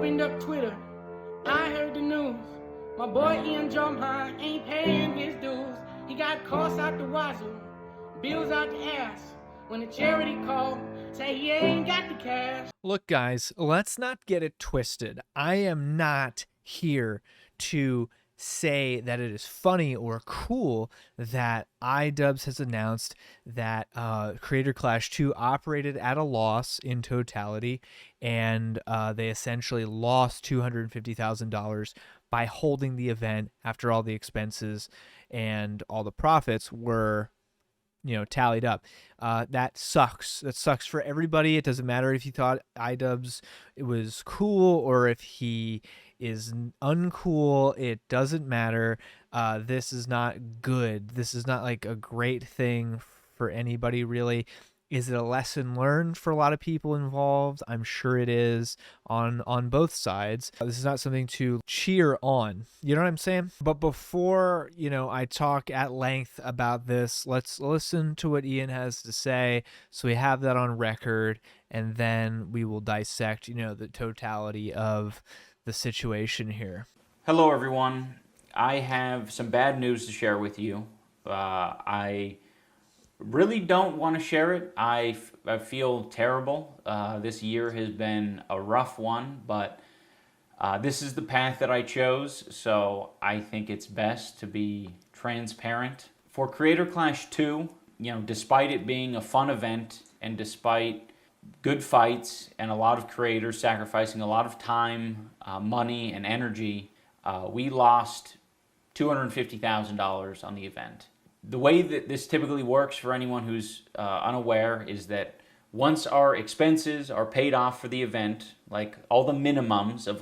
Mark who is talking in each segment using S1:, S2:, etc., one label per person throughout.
S1: opened up Twitter. I heard the news. My boy Ian Jumhine ain't paying his dues. He got costs out the wazoo, bills out the ass. When the charity called, say he ain't got the cash.
S2: Look, guys, let's not get it twisted. I am not here to say that it is funny or cool that iDubbbz has announced that Creator Clash 2 operated at a loss in totality, and they essentially lost $250,000 by holding the event after all the expenses and all the profits were tallied up. That sucks. That sucks for everybody. It doesn't matter if you thought iDubbbz it was cool or if he is uncool. It doesn't matter. This is not good. This is not like a great thing for anybody, really. Is it a lesson learned for a lot of people involved? I'm sure it is on both sides. This is not something to cheer on. You know what I'm saying? But before, I talk at length about this, let's listen to what Ian has to say so we have that on record, and then we will dissect, the totality of the situation here.
S3: Hello, everyone. I have some bad news to share with you. I really don't want to share it. I feel terrible. This year has been a rough one, but this is the path that I chose, so I think it's best to be transparent. For Creator Clash 2, despite it being a fun event and despite good fights and a lot of creators sacrificing a lot of time, money, and energy, we lost $250,000 on the event. The way that this typically works for anyone who's unaware is that once our expenses are paid off for the event, like all the minimums of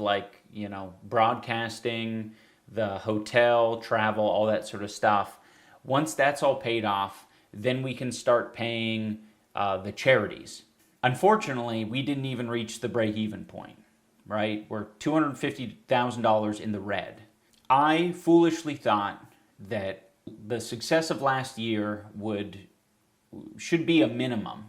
S3: broadcasting, the hotel, travel, all that sort of stuff, once that's all paid off, then we can start paying the charities. Unfortunately, we didn't even reach the break-even point, right? We're $250,000 in the red. I foolishly thought that the success of last year should be a minimum,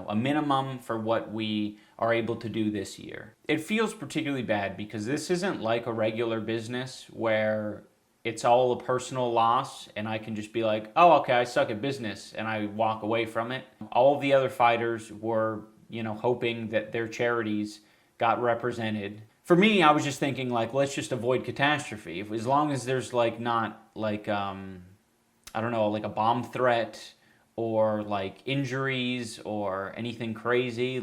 S3: a minimum for what we are able to do this year. It feels particularly bad because this isn't like a regular business where it's all a personal loss and I can just be like, oh, okay, I suck at business, and I walk away from it. All of the other fighters were, hoping that their charities got represented. For me, I was just thinking let's just avoid catastrophe. As long as there's not I don't know, like a bomb threat or injuries or anything crazy,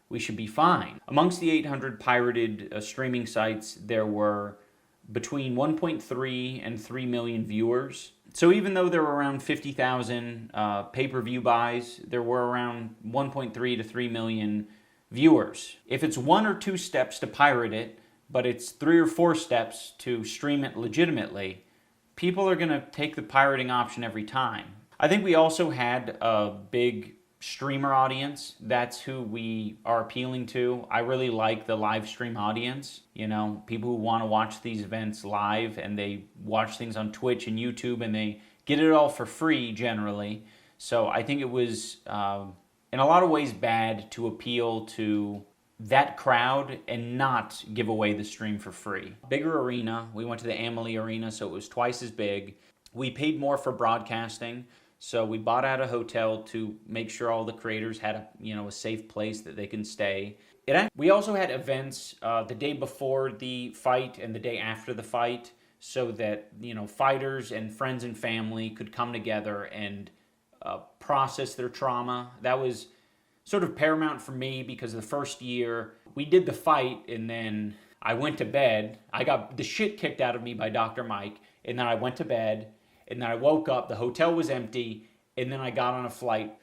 S3: we should be fine. Amongst the 800 pirated streaming sites, there were between 1.3 and 3 million viewers. So even though there were around 50,000 pay-per-view buys, there were around 1.3 to 3 million viewers. If it's 1 or 2 steps to pirate it, but it's 3 or 4 steps to stream it legitimately, people are going to take the pirating option every time. I think we also had a big streamer audience. That's who we are appealing to. I really like the live stream audience. People who want to watch these events live, and they watch things on Twitch and YouTube, and they get it all for free generally. So I think it was, in a lot of ways, bad to appeal to that crowd and not give away the stream for free. Bigger arena. We went to the Amalie Arena, so it was twice as big. We paid more for broadcasting, so we bought out a hotel to make sure all the creators had a safe place that they can stay. We also had events the day before the fight and the day after the fight, so that fighters and friends and family could come together and process their trauma. That was sort of paramount for me because the first year we did the fight and then I went to bed. I got the shit kicked out of me by Dr. Mike, and then I went to bed, and then I woke up, the hotel was empty, and then I got on a flight.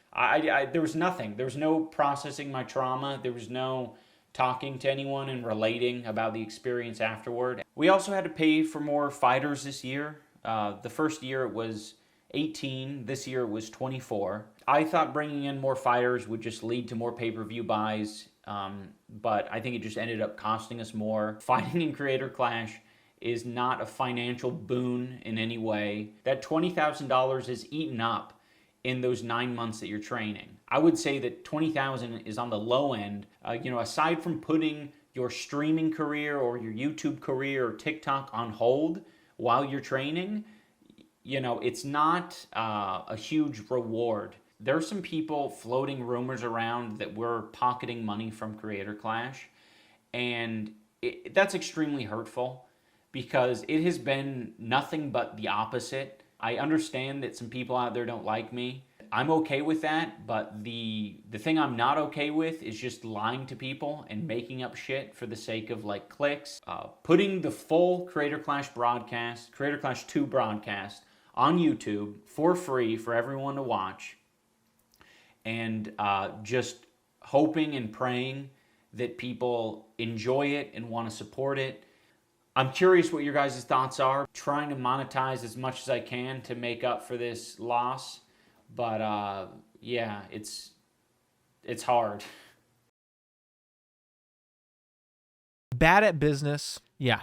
S3: There was nothing. There was no processing my trauma. There was no talking to anyone and relating about the experience afterward. We also had to pay for more fighters this year. The first year it was 18. This year it was 24. I thought bringing in more fighters would just lead to more pay-per-view buys, but I think it just ended up costing us more. Fighting in Creator Clash is not a financial boon in any way. That $20,000 is eaten up in those 9 months that you're training. I would say that $20,000 is on the low end. Aside from putting your streaming career or your YouTube career or TikTok on hold while you're training, it's not a huge reward. There are some people floating rumors around that we're pocketing money from Creator Clash, and that's extremely hurtful because it has been nothing but the opposite. I understand that some people out there don't like me. I'm okay with that, but the thing I'm not okay with is just lying to people and making up shit for the sake of like clicks. Putting the full Creator Clash broadcast, Creator Clash 2 broadcast on YouTube for free for everyone to watch, and just hoping and praying that people enjoy it and want to support it. I'm curious what your guys' thoughts are. Trying to monetize as much as I can to make up for this loss. But yeah, it's hard.
S2: Bad at business. Yeah,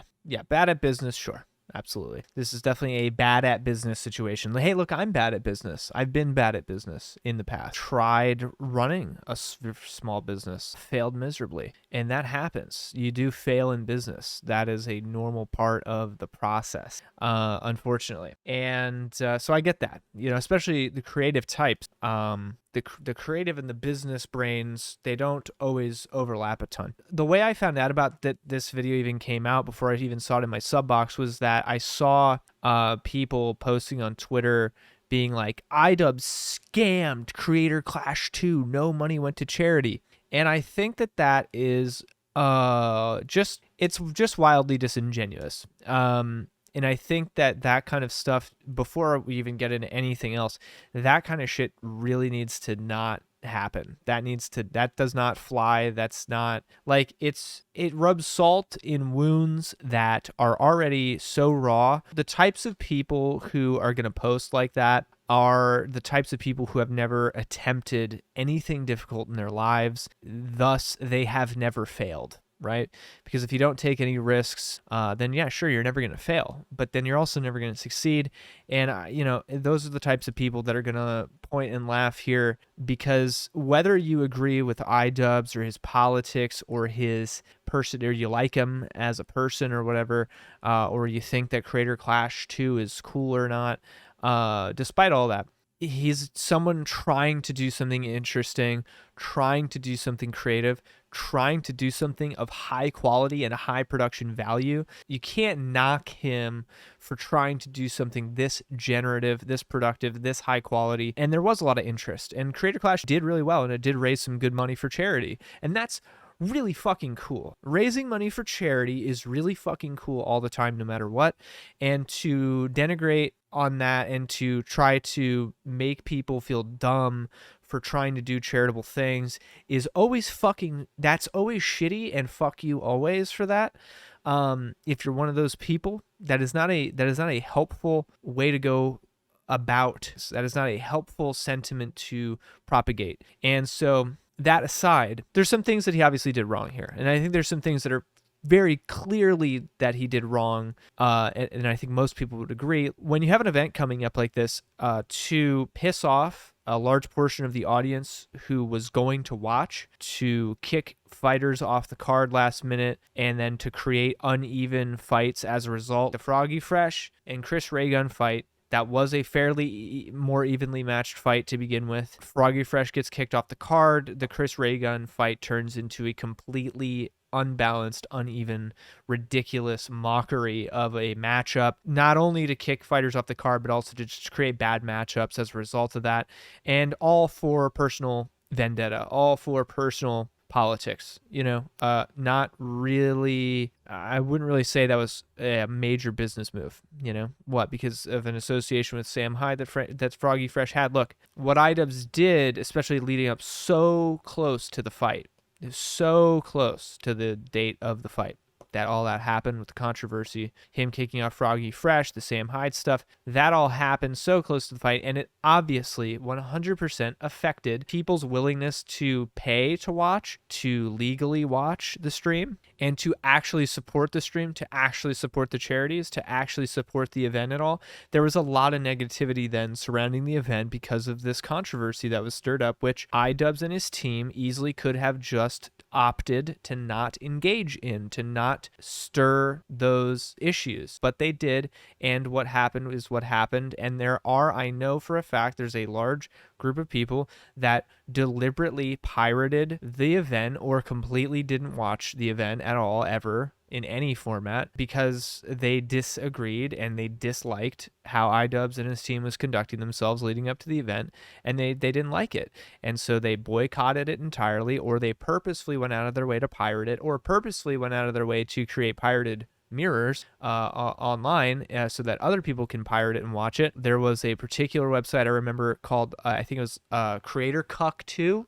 S2: bad at business, sure. Absolutely. This is definitely a bad at business situation. Hey, look, I'm bad at business. I've been bad at business in the past. Tried running a small business, failed miserably. And that happens. You do fail in business. That is a normal part of the process, unfortunately. And so I get that, especially the creative types. The creative and the business brains, they don't always overlap a ton. The way I found out about that this video even came out before I even saw it in my sub box was that I saw people posting on Twitter being like, iDubbbz scammed Creator Clash 2, no money went to charity. And I think that is just wildly disingenuous. And I think that kind of stuff, before we even get into anything else, that kind of shit really needs to not happen. That does not fly. That's not like it rubs salt in wounds that are already so raw. The types of people who are going to post like that are the types of people who have never attempted anything difficult in their lives. Thus, they have never failed. Right? Because if you don't take any risks, then yeah, sure, you're never going to fail, but then you're also never going to succeed. And, those are the types of people that are going to point and laugh here, because whether you agree with iDubbbz or his politics or his person, or you like him as a person or whatever, or you think that Creator Clash 2 is cool or not, despite all that, he's someone trying to do something interesting, trying to do something creative, trying to do something of high quality and high production value. You can't knock him for trying to do something this generative, this productive, this high quality. And there was a lot of interest. And Creator Clash did really well, and it did raise some good money for charity. And that's really fucking cool. Raising money for charity is really fucking cool all the time, no matter what. And to denigrate on that and to try to make people feel dumb for trying to do charitable things is always that's always shitty, and fuck you always for that. If you're one of those people, that is not a helpful way to go about. That is not a helpful sentiment to propagate. And so, that aside, there's some things that he obviously did wrong here. And I think there's some things that are very clearly that he did wrong. And I think most people would agree. When you have an event coming up like this, to piss off a large portion of the audience who was going to watch, to kick fighters off the card last minute, and then to create uneven fights as a result, the FroggyFresh and Chris Raygun fight, that was a fairly more evenly matched fight to begin with. FroggyFresh gets kicked off the card. The Chris Raygun fight turns into a completely unbalanced, uneven, ridiculous mockery of a matchup, not only to kick fighters off the card, but also to just create bad matchups as a result of that. And all for personal vendetta, all for personal politics, not really. I wouldn't really say that was a major business move, what, because of an association with Sam Hyde that FroggyFresh had. Look, what iDubbbz did, especially leading up so close to the fight, so close to the date of the fight, that all that happened with the controversy, him kicking off FroggyFresh, the Sam Hyde stuff, that all happened so close to the fight, and it obviously 100% affected people's willingness to pay to watch, to legally watch the stream. and to actually support the stream, to actually support the charities, to actually support the event at all. There was a lot of negativity then surrounding the event because of this controversy that was stirred up, which iDubbbz and his team easily could have just opted to not engage in, to not stir those issues. But they did, and what happened is what happened. And there are, I know for a fact, there's a large group of people that deliberately pirated the event or completely didn't watch the event at all, ever, in any format, because they disagreed and they disliked how iDubbbz and his team was conducting themselves leading up to the event, and they didn't like it. And so they boycotted it entirely, or they purposefully went out of their way to pirate it, or purposefully went out of their way to create pirated mirrors online so that other people can pirate it and watch it. There was a particular website I remember called, I think it was Creator Cuck 2,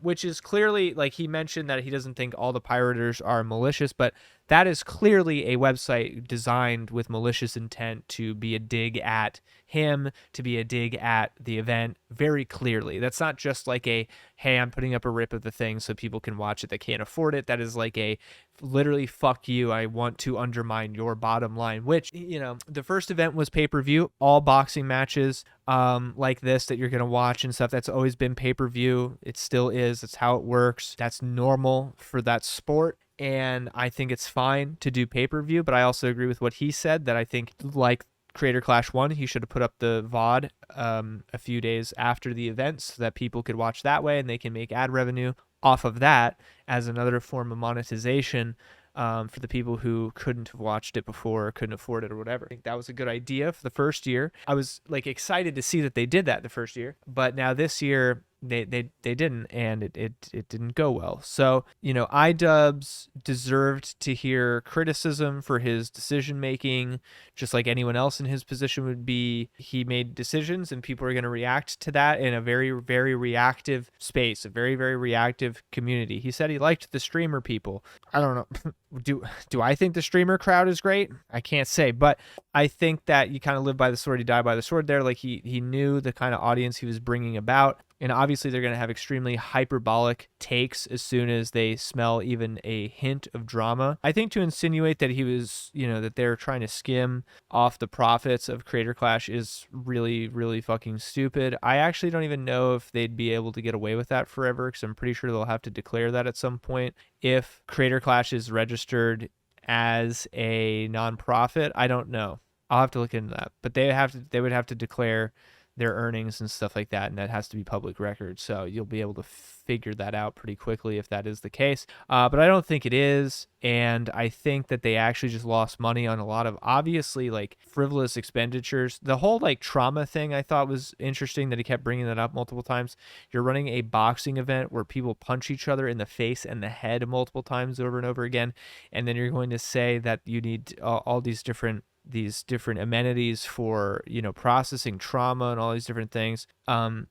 S2: which is clearly, like, he mentioned that he doesn't think all the pirators are malicious, but that is clearly a website designed with malicious intent to be a dig at him, to be a dig at the event, very clearly. That's not just like a, hey, I'm putting up a rip of the thing so people can watch it that can't afford it. That is like a literally, fuck you, I want to undermine your bottom line, which, you know, the first event was pay-per-view. All boxing matches like this that you're going to watch and stuff, that's always been pay-per-view. It still is. That's how it works. That's normal for that sport. And I think it's fine to do pay-per-view, but I also agree with what he said, that I think, like Creator Clash 1, he should have put up the VOD a few days after the event so that people could watch that way and they can make ad revenue off of that as another form of monetization for the people who couldn't have watched it before or couldn't afford it or whatever. I think that was a good idea for the first year. I was like excited to see that they did that the first year, but now this year they didn't, and it didn't go well. So, you know, iDubbbz deserved to hear criticism for his decision making, just like anyone else in his position would be. He made decisions and people are going to react to that in a very, very reactive space, a very, very reactive community. He said he liked the streamer people. I don't know. Do I think the streamer crowd is great? I can't say, but I think that you kind of live by the sword, you die by the sword there. Like he knew the kind of audience he was bringing about. And obviously they're going to have extremely hyperbolic takes as soon as they smell even a hint of drama. I think to insinuate that he was, you know, that they're trying to skim off the profits of Creator Clash is really, really fucking stupid. I actually don't even know if they'd be able to get away with that forever, because I'm pretty sure they'll have to declare that at some point. If Creator Clash is registered as a nonprofit, I don't know. I'll have to look into that. But they would have to declare their earnings and stuff like that, and that has to be public record, so you'll be able to figure that out pretty quickly if that is the case, but I don't think it is. And I think that they actually just lost money on a lot of obviously like frivolous expenditures. The whole like trauma thing I thought was interesting, that he kept bringing that up multiple times. You're running a boxing event where people punch each other in the face and the head multiple times over and over again, and then you're going to say that you need all these different amenities for, you know, processing trauma and all these different things.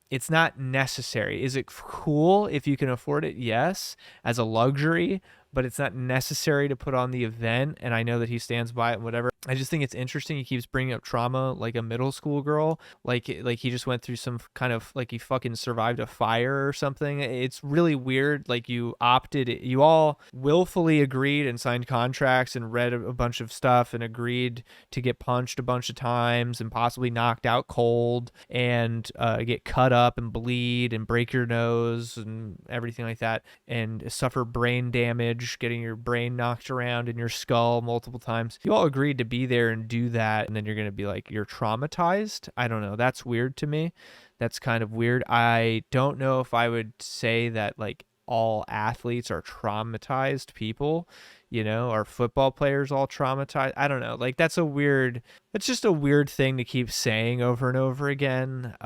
S2: It's not necessary. Is it cool if you can afford it? Yes, as a luxury, but it's not necessary to put on the event. And I know that he stands by it and whatever. I just think it's interesting. He keeps bringing up trauma like a middle school girl, like he just went through some kind of, like he fucking survived a fire or something. It's really weird. Like you all willfully agreed and signed contracts and read a bunch of stuff and agreed to get punched a bunch of times and possibly knocked out cold and get cut up and bleed and break your nose and everything like that, and suffer brain damage, getting your brain knocked around in your skull multiple times. You all agreed to be there and do that, and then you're going to be like, you're traumatized? I don't know. That's weird to me. That's kind of weird. I don't know if I would say that like all athletes are traumatized people, you know, are football players all traumatized? I don't know. Like that's just a weird thing to keep saying over and over again.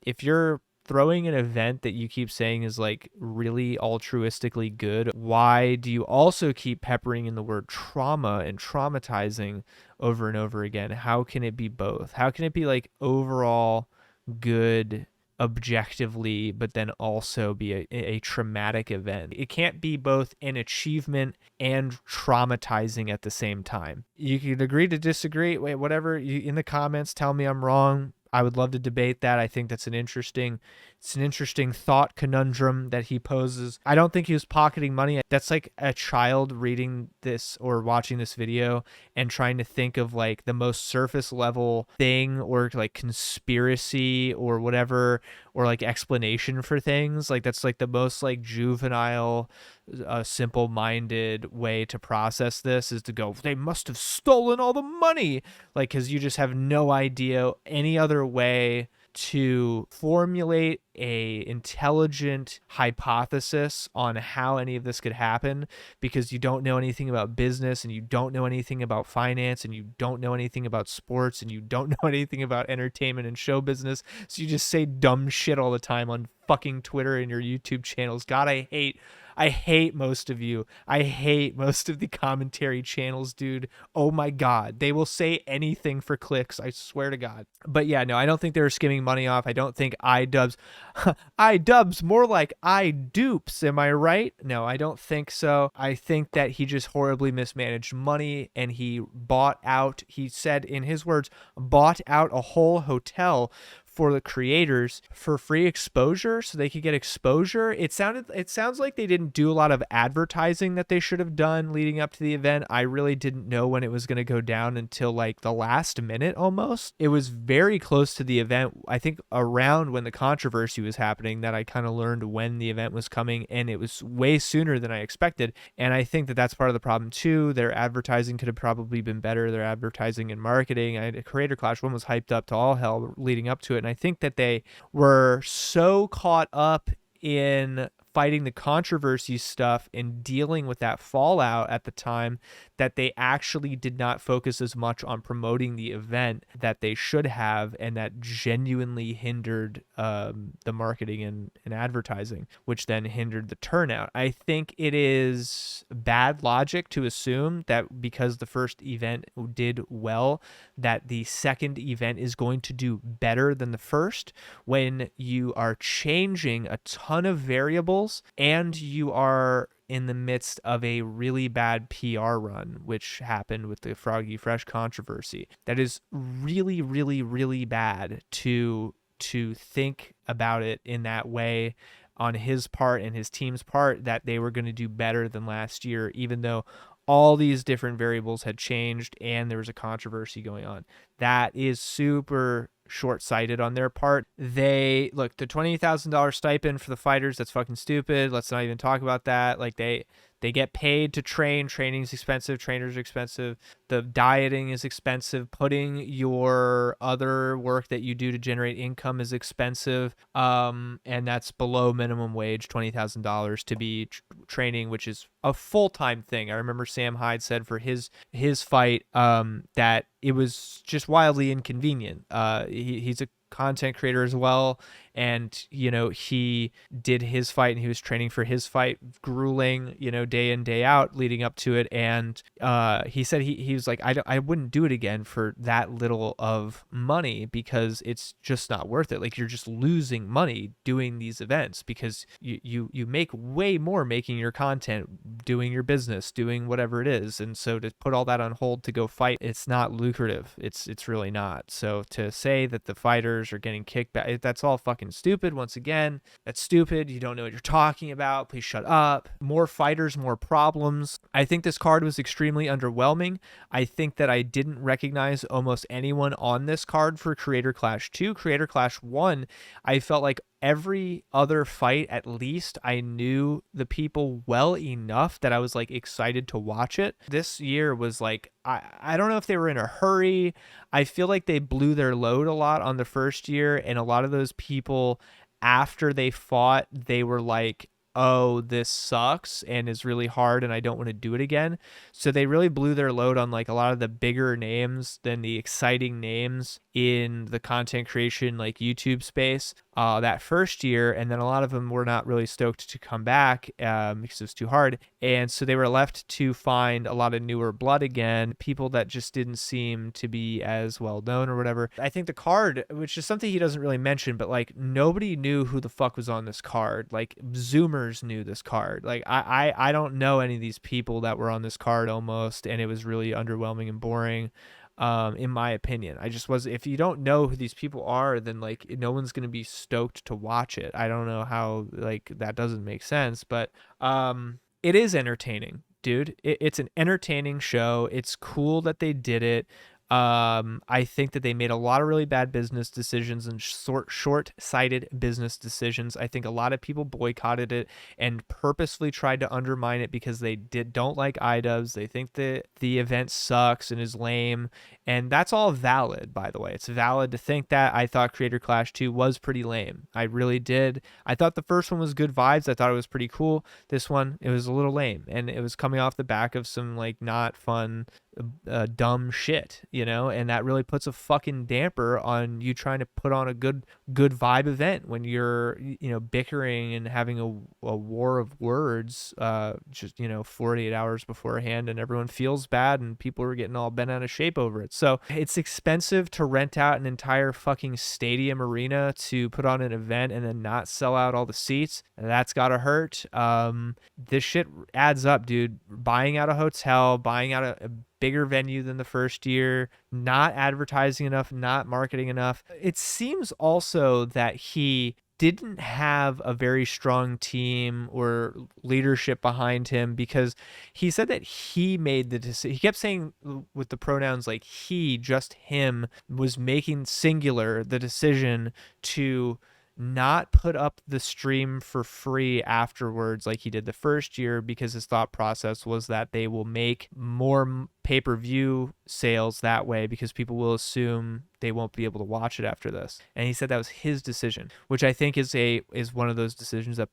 S2: If you're throwing an event that you keep saying is like really altruistically good, why do you also keep peppering in the word trauma and traumatizing over and over again? How can it be both? How can it be like overall good objectively, but then also be a traumatic event? It can't be both an achievement and traumatizing at the same time. You can agree to disagree. Wait, whatever. You in the comments tell me I'm wrong. I would love to debate that. I think that's it's an interesting thought conundrum that he poses. I don't think he was pocketing money. That's like a child reading this or watching this video and trying to think of like the most surface level thing or like conspiracy or whatever, or like explanation for things. Like that's like the most like juvenile, simple-minded way to process this, is to go, they must have stolen all the money. Like, because you just have no idea any other way to formulate a intelligent hypothesis on how any of this could happen, because you don't know anything about business, and you don't know anything about finance, and you don't know anything about sports, and you don't know anything about entertainment and show business. So you just say dumb shit all the time on fucking Twitter and your YouTube channels. God, I hate most of you. I hate most of the commentary channels, dude. Oh my God. They will say anything for clicks. I swear to God. But yeah, no, I don't think they were skimming money off. I don't think iDubbbz, more like iDubbbz. Am I right? No, I don't think so. I think that he just horribly mismanaged money, and he said in his words, bought out a whole hotel for the creators for free exposure, so they could get exposure. It sounds like they didn't do a lot of advertising that they should have done leading up to the event. I really didn't know when it was going to go down until like the last minute almost. It was very close to the event. I think around when the controversy was happening that I kind of learned when the event was coming, and it was way sooner than I expected. And I think that that's part of the problem too. Their advertising could have probably been better. Their advertising and marketing. Creator Clash 1 was hyped up to all hell leading up to it. And I think that they were so caught up in fighting the controversy stuff and dealing with that fallout at the time that they actually did not focus as much on promoting the event that they should have, and that genuinely hindered the marketing and advertising, which then hindered the turnout. I think it is bad logic to assume that because the first event did well, that the second event is going to do better than the first, when you are changing a ton of variables and you are in the midst of a really bad PR run, which happened with the FroggyFresh controversy. That is really, really, really bad to think about it in that way on his part and his team's part, that they were going to do better than last year, even though all these different variables had changed and there was a controversy going on. That is super short-sighted on their part. The $20,000 stipend for the fighters, that's fucking stupid. Let's not even talk about that. Like they get paid to train. Training's expensive. Trainers are expensive. The dieting is expensive. Putting your other work that you do to generate income is expensive. And that's below minimum wage, $20,000 to be training, which is a full-time thing. I remember Sam Hyde said for his fight that it was just wildly inconvenient. He's a content creator as well, and he did his fight and he was training for his fight, grueling, day in day out leading up to it. And he said he was like, I wouldn't do it again for that little of money, because it's just not worth it. Like, you're just losing money doing these events, because you make way more making your content, doing your business, doing whatever it is. And so to put all that on hold to go fight, it's not lucrative. It's really not. So to say that the fighters are getting kicked back, that's all fucking stupid. Once again, that's stupid. You don't know what you're talking about. Please shut up. More fighters, more problems. I think this card was extremely underwhelming. I think that I didn't recognize almost anyone on this card for Creator Clash 2. Creator Clash 1, I felt like every other fight, at least, I knew the people well enough that I was like excited to watch it. This year was like, I don't know if they were in a hurry. I feel like they blew their load a lot on the first year, and a lot of those people, after they fought, they were like, oh, this sucks and is really hard and I don't want to do it again. So they really blew their load on like a lot of the bigger names than the exciting names in the content creation like YouTube space that first year. And then a lot of them were not really stoked to come back because it was too hard. And so they were left to find a lot of newer blood again, people that just didn't seem to be as well known or whatever. I think the card, which is something he doesn't really mention, but like nobody knew who the fuck was on this card. Like Zoomers knew this card. Like I don't know any of these people that were on this card almost, and it was really underwhelming and boring. in my opinion. I just was, if you don't know who these people are, then like no one's going to be stoked to watch it. I don't know how, like, that doesn't make sense, but it is entertaining, dude. It's an entertaining show. It's cool that they did it. I think that they made a lot of really bad business decisions and short-sighted business decisions. I think a lot of people boycotted it and purposefully tried to undermine it because they don't like iDubbbz. They think that the event sucks and is lame, and that's all valid, by the way. It's valid to think that. I thought Creator Clash 2 was pretty lame. I really did. I thought the first one was good vibes. I thought it was pretty cool. This one, it was a little lame, and it was coming off the back of some like not fun dumb shit, and that really puts a fucking damper on you trying to put on a good vibe event when you're bickering and having a war of words just 48 hours beforehand, and everyone feels bad and people are getting all bent out of shape over it. So it's expensive to rent out an entire fucking stadium arena to put on an event and then not sell out all the seats. That's gotta hurt. This shit adds up, dude. Buying out a hotel, buying out a bigger venue than the first year, not advertising enough, not marketing enough. It seems also that he didn't have a very strong team or leadership behind him, because he said that he made the decision. He kept saying with the pronouns like he, just him, was making singular the decision to not put up the stream for free afterwards like he did the first year, because his thought process was that they will make more pay-per-view sales that way because people will assume they won't be able to watch it after this. And he said that was his decision, which I think is one of those decisions that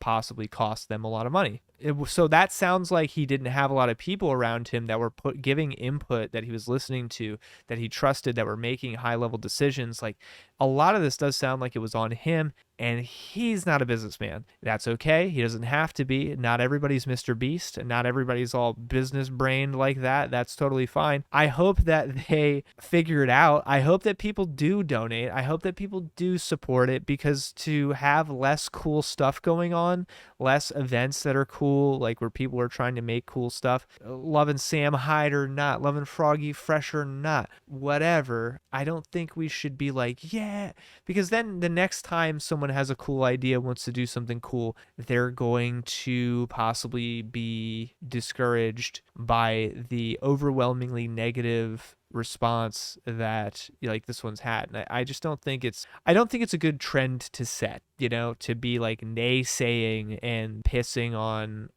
S2: possibly cost them a lot of money. So that sounds like he didn't have a lot of people around him that were giving input that he was listening to, that he trusted, that were making high-level decisions. Like, a lot of this does sound like it was on him, and he's not a businessman. That's okay. He doesn't have to be. Not everybody's Mr. Beast, and not everybody's all business-brained like that. That's totally fine. I hope that they figure it out. I hope that people do donate. I hope that people do support it, because to have less cool stuff going on, less events that are cool, like where people are trying to make cool stuff, loving Sam Hyde or not, loving FroggyFresh or not, whatever, I don't think we should be like, yeah, because then the next time someone has a cool idea, wants to do something cool, they're going to possibly be discouraged by the overwhelmingly negative response that like this one's had. And I just don't think it's a good trend to set, to be like naysaying and pissing on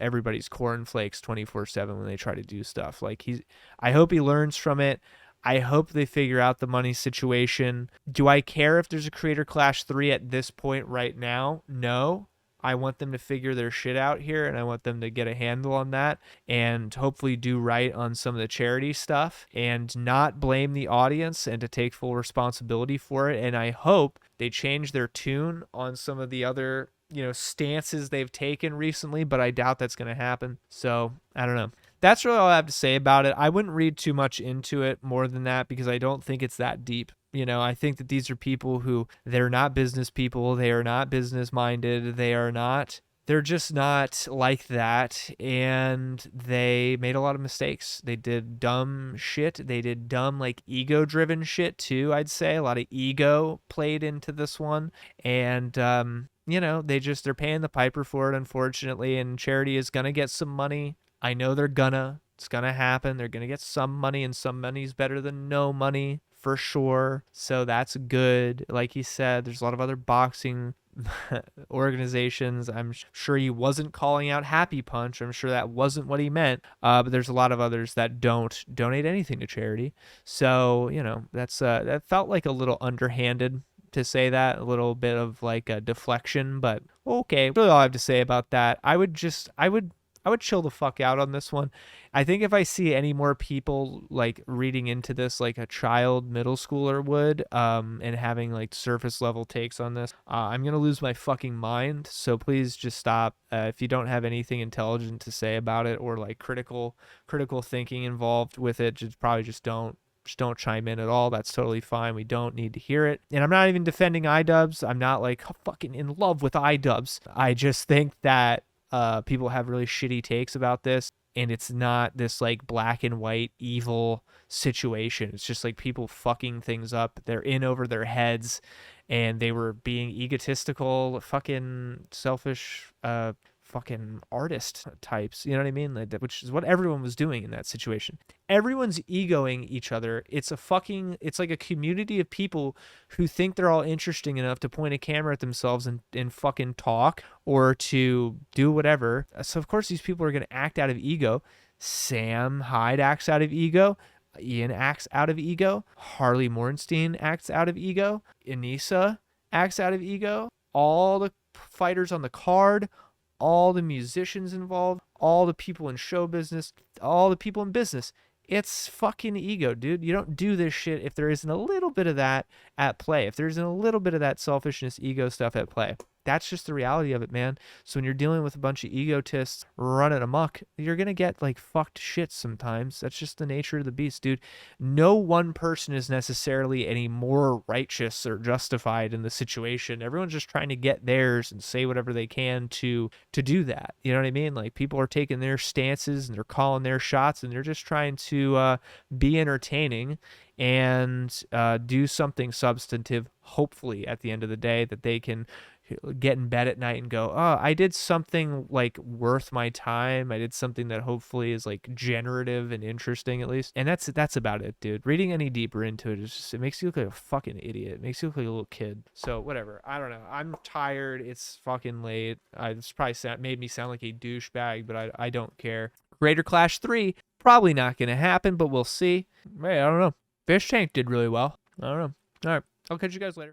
S2: everybody's cornflakes 24/7 when they try to do stuff. Like, I hope he learns from it. I hope they figure out the money situation. Do I care if there's a Creator Clash 3 at this point right now? No. I want them to figure their shit out here, and I want them to get a handle on that and hopefully do right on some of the charity stuff and not blame the audience, and to take full responsibility for it. And I hope they change their tune on some of the other, stances they've taken recently, but I doubt that's going to happen. So I don't know. That's really all I have to say about it. I wouldn't read too much into it more than that, because I don't think it's that deep. I think that these are people who, they're not business people. They are not business minded. They're just not like that. And they made a lot of mistakes. They did dumb shit. They did dumb, like, ego driven shit too, I'd say. A lot of ego played into this one. And, they're paying the piper for it, unfortunately. And charity is going to get some money. I know it's gonna happen. They're gonna get some money, and some money's better than no money for sure. So that's good. Like he said, there's a lot of other boxing organizations. I'm sure he wasn't calling out Happy Punch. I'm sure that wasn't what he meant. But there's a lot of others that don't donate anything to charity. So, that felt like a little underhanded to say that, a little bit of like a deflection, but okay. Really all I have to say about that. I would chill the fuck out on this one. I think if I see any more people like reading into this like a child middle schooler would, and having like surface level takes on this, I'm going to lose my fucking mind. So please just stop. If you don't have anything intelligent to say about it, or like critical thinking involved with it, just don't chime in at all. That's totally fine. We don't need to hear it. And I'm not even defending iDubbbz. I'm not like fucking in love with iDubbbz. I just think that people have really shitty takes about this, and it's not this like black and white evil situation. It's just like people fucking things up. They're in over their heads, and they were being egotistical, fucking selfish, fucking artist types, you know what I mean? Like, which is what everyone was doing in that situation. Everyone's egoing each other. It's like a community of people who think they're all interesting enough to point a camera at themselves and fucking talk or to do whatever. So of course these people are going to act out of ego. Sam Hyde acts out of ego. Ian acts out of ego. Harley Morenstein acts out of ego. Anissa acts out of ego. All the fighters on the card, all the musicians involved, all the people in show business, all the people in business. It's fucking ego, dude. You don't do this shit if there isn't a little bit of that at play. If there isn't a little bit of that selfishness, ego stuff at play. That's just the reality of it, man. So when you're dealing with a bunch of egotists running amok, you're going to get like fucked shit sometimes. That's just the nature of the beast, dude. No one person is necessarily any more righteous or justified in the situation. Everyone's just trying to get theirs and say whatever they can to do that. You know what I mean? Like people are taking their stances and they're calling their shots and they're just trying to be entertaining and do something substantive, hopefully at the end of the day, that they can get in bed at night and go, oh, I did something like worth my time. I did something that hopefully is like generative and interesting at least. And that's about it, dude. Reading any deeper into it is just, it makes you look like a fucking idiot. It makes you look like a little kid. So whatever. I don't know. I'm tired. It's fucking late. This probably made me sound like a douchebag, but I don't care. Raider Clash 3, probably not going to happen, but we'll see. Hey, I don't know. Fish Tank did really well. I don't know. All right. I'll catch you guys later.